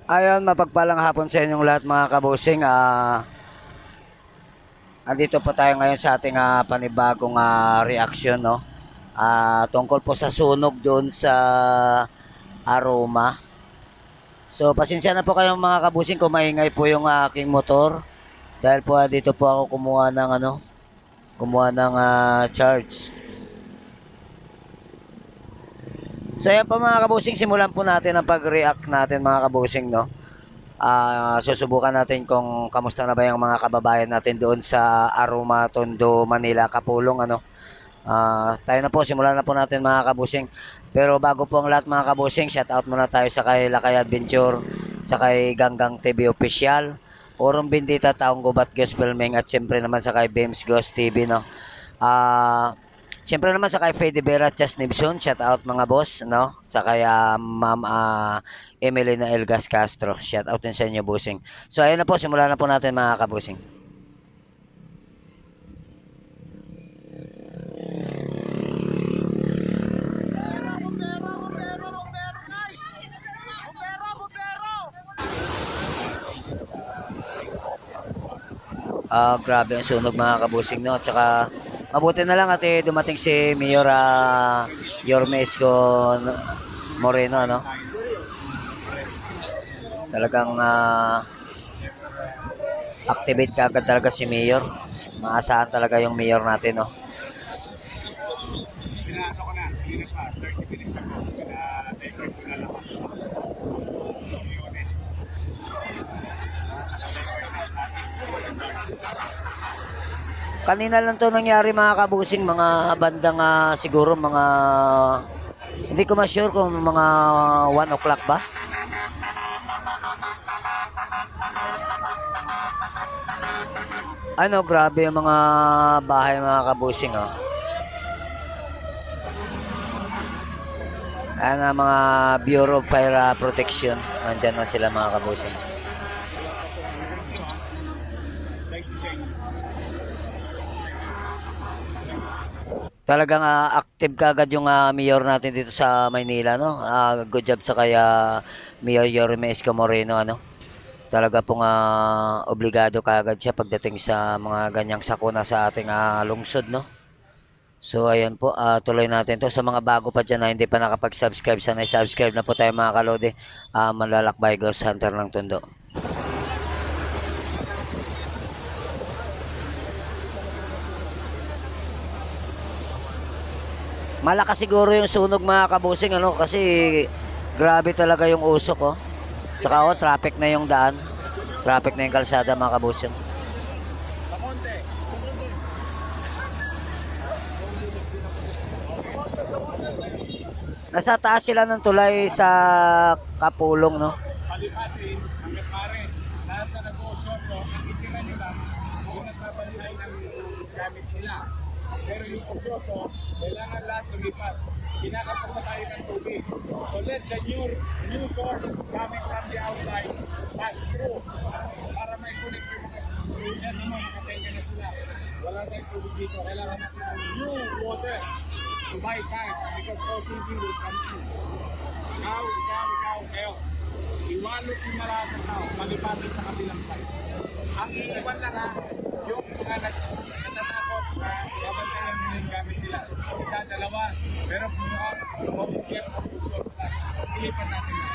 Ayon, mapagpalang hapon sa inyong lahat mga kabusing. Andito po tayo ngayon sa ating panibagong reaction, no? Tungkol po sa sunog doon sa Aroma. So, pasensya na po kayong mga kabusing kung maingay po yung aking motor. Dahil po dito po ako kumuha ng charge. So, ayan po mga kabusing, simulan po natin ang pag-react natin mga kabusing, no? Susubukan natin kung kamusta na ba yung mga kababayan natin doon sa Aroma, Tondo, Manila, Kapulong, ano. Tayo na po, simulan na po natin mga kabusing. Pero bago po ang lahat mga kabusing, shout out muna tayo sa kay Lakay Adventure, sa kay Ganggang TV Official, Orong Bindita, Taong Gubat Gospel Ming, at syempre naman sa kay Bems Ghost TV, no. Siyempre naman sa kay Fede Vera Chas Nibson, shout out mga boss, no? Sa kay Ma'am Emelina Elgas Castro, shout out din sa inyo, busing. So ayun na po, simulan na po natin mga kabusing. Grabe ang sunog mga kabusing, no? Tsaka mabuti na lang at dumating si Mayor Yorme Isko Moreno, no? Talagang activate kagad talaga si Mayor. Maasahan talaga yung Mayor natin, no? Pinaano ko na, hindi pa, 30 minutes ago, na-divert ko na lahat. Kanina lang to nangyari mga kabusing, mga bandang siguro mga, hindi ko ma-sure kung mga 1 o'clock ba? Ano, grabe yung mga bahay mga kabusing, oh. Ayan nga mga Bureau of Fire Protection. Nandyan na sila mga kabusing. Talagang active kagad yung mayor natin dito sa Maynila, no? Good job sa kaya Mayor Yorme Isko Moreno, ano? Talaga pong obligado kagad siya pagdating sa mga ganyang sakuna sa ating lungsod, no? So ayan po, tuloy natin to. Sa mga bago pa dyan na hindi pa nakapag-subscribe, sana i-subscribe na po tayo mga kalode. Malalakbay Ghost Hunter ng Tondo. Malakas siguro yung sunog mga kabusing, ano, kasi grabe talaga yung usok, oh. Tsaka traffic na yung daan. Traffic na yung kalsada mga kabusing. Sa konti. Nasa taas sila ng tulay sa Kapulong, no? Palipatin, hanggang pare, lahat na negosyo, so ang itira nila, yung nagbabalihay ng gamit nila. Pero yung usyoso, kailangan lahat lumipat. Kinakapasa tayo ng tubig. So let the new source coming from the outside pass through para may connect yung mga yan naman, nakatenga na sila. Wala tayong tubig dito. Kailangan natin ng new water to buy time because OCD will come in. Ikaw, kayo. Iwalot yung lahat ng tao, malipati sa kabilang side. Ang iiwan lang yung mga natatakot na babantayan nila yung gamit nila. Isa, dalawa, pero most of them are useless na. Ilipan natin na.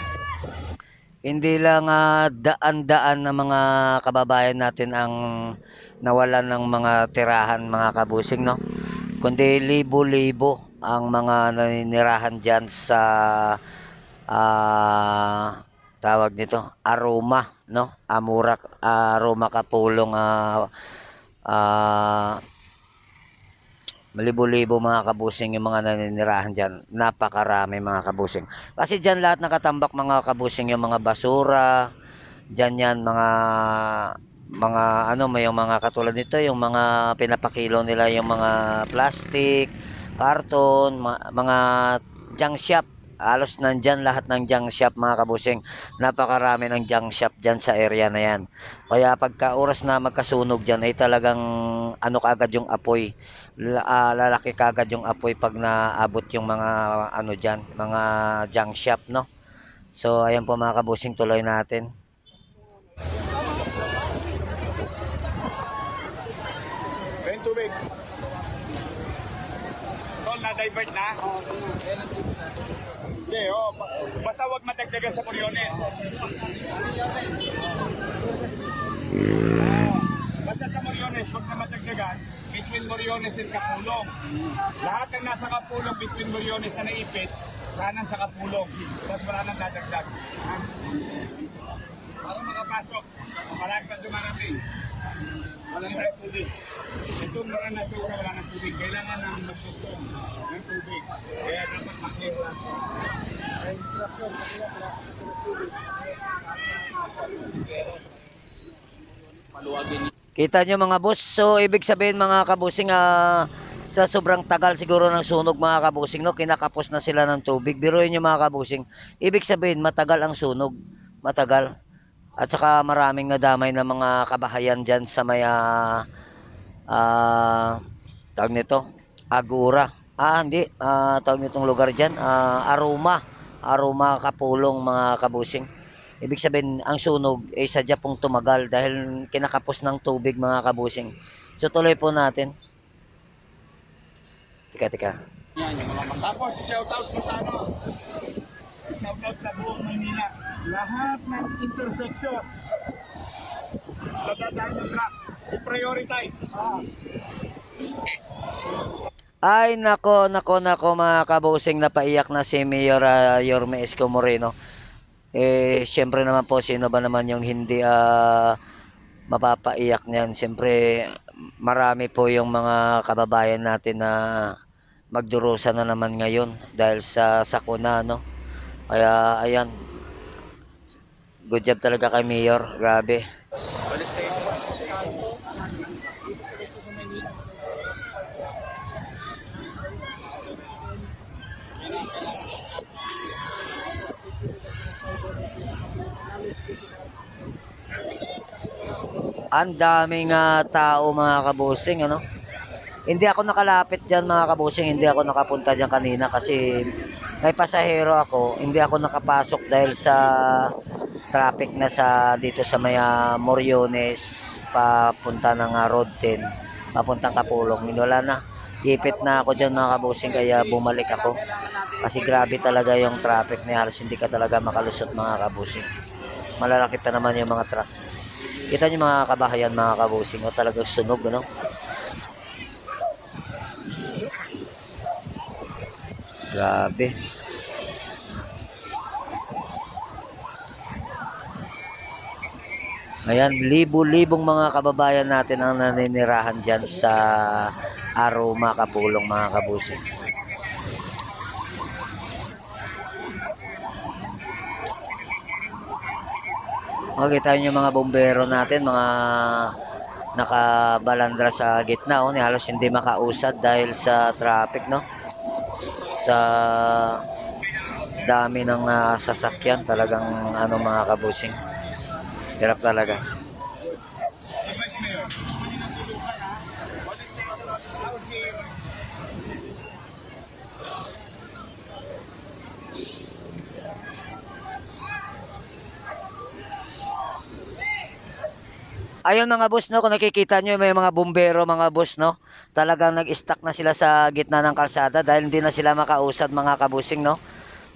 Hindi lang daan-daan na mga kababayan natin ang nawalan ng mga tirahan mga kabusing, no? Kundi libo-libo ang mga naninirahan dyan sa tawag nito, Aroma, no? Aroma Kapulong, malibo-libo mga kabusing yung mga naninirahan dyan. Napakarami mga kabusing. Kasi dyan lahat nakatambak mga kabusing, yung mga basura, dyan yan mga ano, may yung mga katulad nito, yung mga pinapakilo nila, yung mga plastic, karton, mga junk shop. Halos nandyan lahat ng junk shop mga kabusing. Napakarami ng junk shop dyan sa area na yan. Kaya pagka oras na magkasunog dyan ay talagang ano kagad yung apoy. Lalaki kagad yung apoy pag naabot yung mga ano dyan, mga junk shop, no? So, ayan po mga kabusing, tuloy natin. Ayun, tubig. Tol, na-divert na? Hindi, oh. Basta huwag matagdagan sa Moriones. Basta sa Moriones, huwag na matagdagan. Between Moriones and Kapulong. Lahat ng nasa Kapulong, between Moriones na naipit, kanan sa Kapulong. Tapos wala nang dadagdag. Para makapasok, marami pa dumarating. Wala nang tubig. Itong mga nasa una wala ng tubig. Kailangan ng magtutong ng tubig. Kaya dapat maklear lang. Kaya instruction, kasi wala kasi ng tubig. Maluwagin. Kita nyo mga boss, so ibig sabihin mga kabusing, sa sobrang tagal siguro ng sunog mga kabusing, no, kinakapos na sila ng tubig. Biruin nyo mga kabusing, ibig sabihin matagal ang sunog, matagal. At saka maraming nadamay na mga kabahayan dyan sa may, tawag nito, Agura. Hindi, tawag nitong lugar dyan, Aruma Kapulong mga kabusing. Ibig sabihin, ang sunog ay sadya pong tumagal dahil kinakapos ng tubig mga kabusing. So tuloy po natin. Tika. Yan, yung mga tapos, shoutout mo sa ano? Shoutout sa buong Maynila. Lahat ng intersection. Dadaan yung truck. I-prioritize. Ay nako mga kabusing, napaiyak na si Mayor Yorme Isko Moreno. Siyempre naman po, sino ba naman yung hindi mapapaiyak niyan. Siyempre marami po yung mga kababayan natin na magdurusa na naman ngayon dahil sa sakuna, no. Kaya ayan, good job talaga kay Mayor, grabe. Ang daming tao mga kabusing, ano. Hindi ako nakalapit diyan mga kabusing, hindi ako nakapunta diyan kanina kasi may pasahero ako. Hindi ako nakapasok dahil sa traffic na sa dito sa may Moriones papunta ng Road 10, papuntang Kapulong. Wala na. Ipit na ako diyan mga kabusing, kaya bumalik ako. Kasi grabe talaga yung traffic, na halos hindi ka talaga makalusot mga kabusing. Malalaki pa naman yung mga truck. Kita niyo mga kabahayan mga kabusing, o talagang sunog, ano? Grabe. Ayan, libo-libong mga kababayan natin ang naninirahan dyan sa Aruma Kapulong mga kabusing. Makikita nyo mga bombero natin, mga nakabalandra sa gitna, ni halos hindi makausad dahil sa traffic, no? Sa dami ng sasakyan, talagang ano mga kabusing. Hirap talaga. Si Vice Mayor. Ayun mga boss, no, kung nakikita nyo may mga bumbero mga boss, no, talagang nag-stuck na sila sa gitna ng kalsada dahil hindi na sila makausad mga kabusing, no.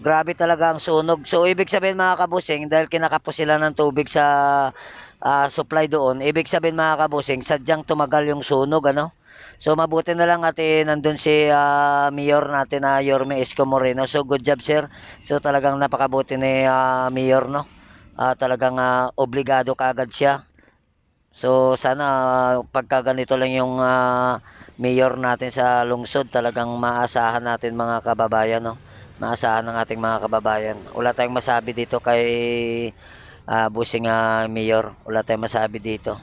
Grabe talaga ang sunog. So ibig sabihin mga kabusing, dahil kinakapos sila ng tubig sa supply doon, ibig sabihin mga kabusing, sadyang tumagal yung sunog, ano. So mabuti na lang at nandun si Mayor natin na Yorme Isko Moreno. So good job sir. So talagang napakabuti ni Mayor, no. Talagang obligado kaagad siya. So sana pagka ganito lang yung mayor natin sa lungsod, talagang maasahan natin mga kababayan, no. Maasahan ng ating mga kababayan. Wala tayong masabi dito kay busing mayor. Wala tayong masabi dito.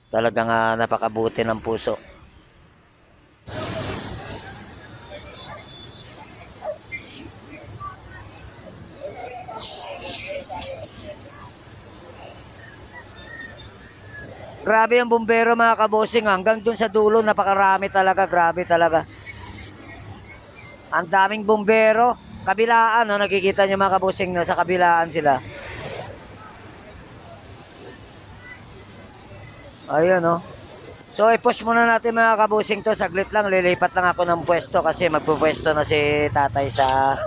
Talagang napakabuti ng puso. Grabe yung bumbero mga kabosing, hanggang dun sa dulo napakarami talaga, grabe talaga. Ang daming bumbero. kabilaan, no? Nakikita nyo mga kabusing na sa kabilaan sila. Ayun, no? So, i-push muna natin mga kabusing to. Saglit lang, lilipat lang ako ng pwesto kasi magpupwesto na si tatay sa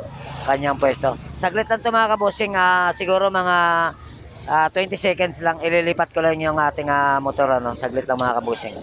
kanyang pwesto. Saglit lang to mga kabusing, siguro mga 20 seconds lang, ililipat ko lang yung ating motor, ano? Saglit lang mga kabusing.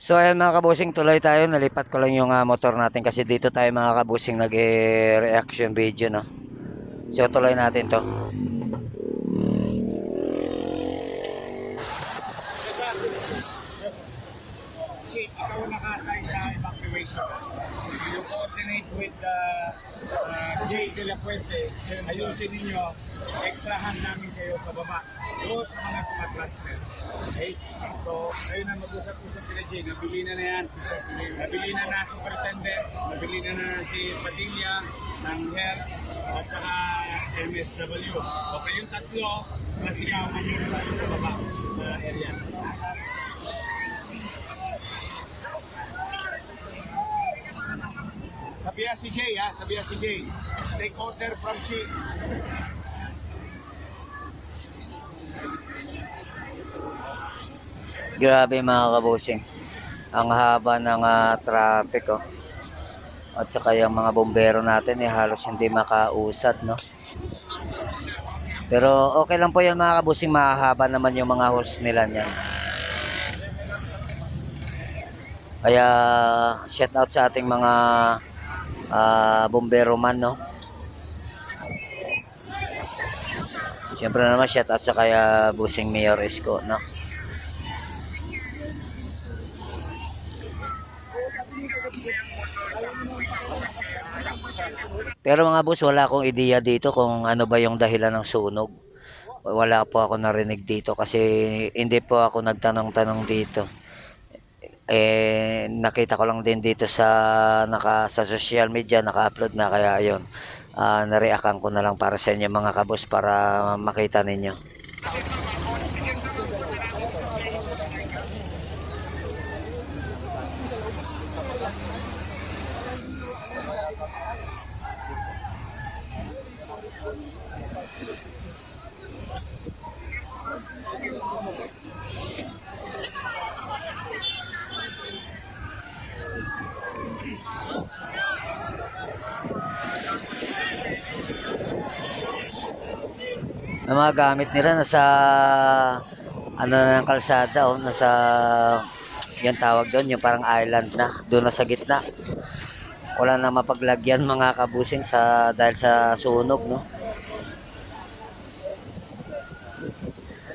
So ayan mga kabusing, tuloy tayo. Nalipat ko lang yung motor natin kasi dito tayo mga kabusing nag-reaction video, no? So tuloy natin to. Yes, sir. Yes, sir. Chief, ikaw naka-assign sa evacuation. You coordinate with Jay De La Puente. Ayusin ninyo, extrahan namin kayo sa baba. Doon sa mga tumatransfer. Okay? So, ayun na mag-usap-usap kila Jay. Nabili na yan. Nabili na superintendent. Nabili na si Padilla ng Health at saka MSW. O kayong tatlo, kasi ikaw mamili tayo sa baba, sa area. Sabihan si Jay, ha? Sabihan si Jay. Take order from Chief. Grabe mga kabusing. Ang haba ng traffic, oh. At saka yung mga bombero natin halos hindi makausad, no? Pero okay lang po yan mga kabusing, mahaba naman yung mga hose nila niyan. Kaya shout out sa ating mga bombero man, no? Siyempre naman shout out sa kaya busing Mayor Isko, no? Pero mga boss, wala akong ideya dito kung ano ba yung dahilan ng sunog. Wala po ako narinig dito kasi hindi po ako nagtanong-tanong dito. Nakita ko lang din dito sa social media, naka-upload na, kaya ayun. Nareactan ko na lang para sa inyo mga kabos para makita ninyo. Ang mga gamit nila nasa ano na ng kalsada, oh, nasa yung tawag doon, yung parang island na, doon na sa gitna. Wala na mapaglagyan mga kabusing dahil sa sunog, no.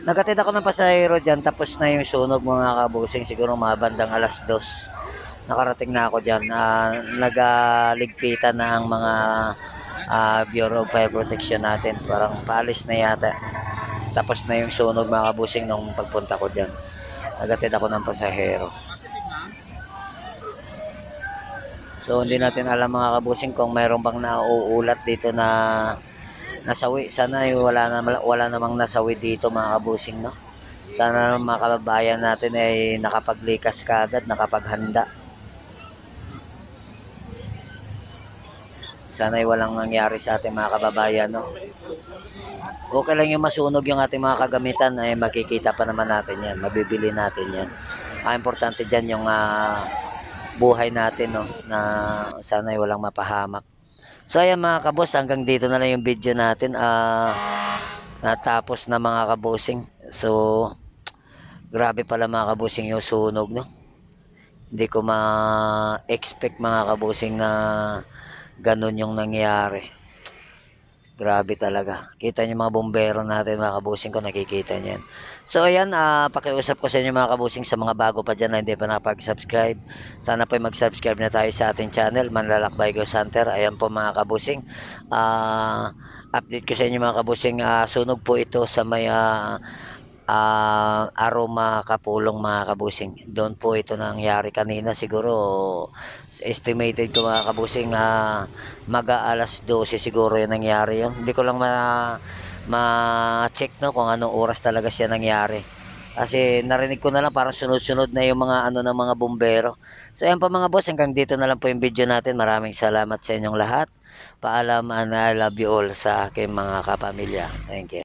Nagatid ako ng pasahero dyan, tapos na yung sunog mga kabusing, siguro mga bandang 2:00. Nakarating na ako dyan, nagaligpitan na ang mga Bureau of Fire Protection natin, parang paalis na yata. Tapos na yung sunog mga kabusing nung pagpunta ko dyan. Nagatid ako ng pasahero. So hindi natin alam mga kabusing kung mayroon bang nauulat dito na nasawi. Sana wala namang nasawi dito mga kabusing, no. Sana mga kababayan natin ay nakapaglikas kaagad, nakapaghanda. Sana ay walang nangyari sa ating mga kababayan, no. Okay lang yung masunog yung ating mga kagamitan, ay makikita pa naman natin yan, mabibili natin yan. Importante dyan yung buhay natin, no, na sana ay walang mapahamak. So ayan mga kabos, hanggang dito na lang yung video natin. Natapos na mga kabosing. So grabe pala mga kabosing yung sunog, no. Hindi ko ma-expect mga kabosing na ganun yung nangyari. Grabe talaga. Kita niyo mga bumbero natin mga kabusing ko, nakikita niyo yan. So ayan, pakiusap ko sa inyo mga kabusing sa mga bago pa dyan na hindi pa nakapag-subscribe. Sana po mag-subscribe na tayo sa ating channel, Manlalakbay Ghost Hunter. Ayan po mga kabusing. Update ko sa inyo mga kabusing, sunog po ito sa may Aroma Kapulong mga kabusing. Doon po ito nangyari kanina, siguro estimated ko mga kabusing, mag-aalas 12 siguro yung nangyari yun. Hindi ko lang ma-check no kung anong oras talaga siya nangyari. Kasi narinig ko na lang parang sunod-sunod na yung mga ano ng mga bumbero. So ayan pa mga boss, hanggang dito na lang po yung video natin. Maraming salamat sa inyong lahat. Paalam and I love you all sa aking mga kapamilya. Thank you.